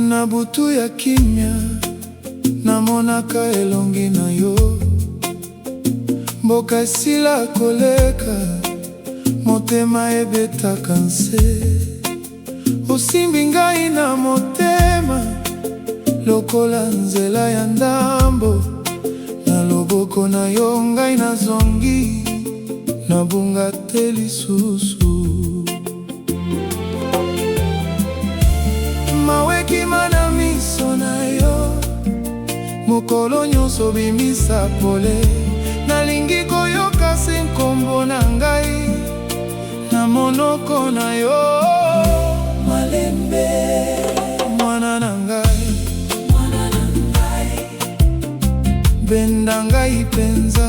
Na butu ya kimia namonaka elongi na yo, mboka esila koleka, motema ebetaka nse. Osimbi ngai na motema lokola nzela ya ndambo, na loboko na yo ngai nazongi, nabunga te lisusu. Mawekima na miso na yo, mokolo nyonso bimisa pole. Nalingi koyoka se nkombo na ngai na monoko na yo. Malembe, mwana na ngai, benda ngai penza,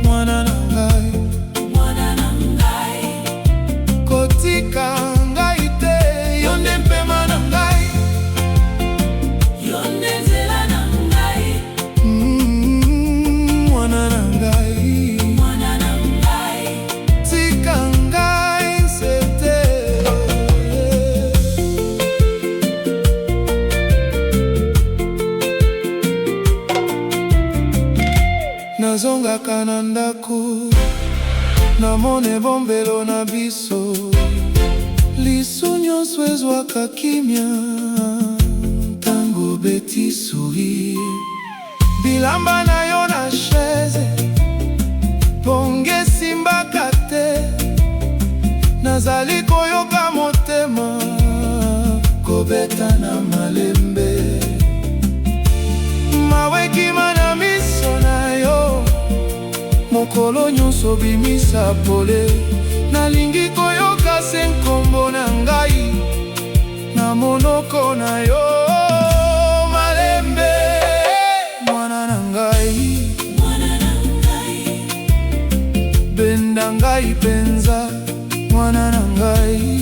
mwana na ngai, kotika ngai te, yo nde mpema na ngai, yo nde nzela na ngai. Mwana na ngai, tika ngai nsete. Nazongaka na ndako, namona bombelo na biso, lisu nyonso ezwaka kimia, ntango beti sourire. Bilamba na yo na chaise, ponge simbaka te, nazali koyoka motema, kobeta na malembe. Mawekima na miso na yo, mokolo nyonso bimisa pole. Nalingi koyoka se nkombo na ngai na monoko na yo. Malembe, mwana na ngai, benda ngai penza, mwana na ngai.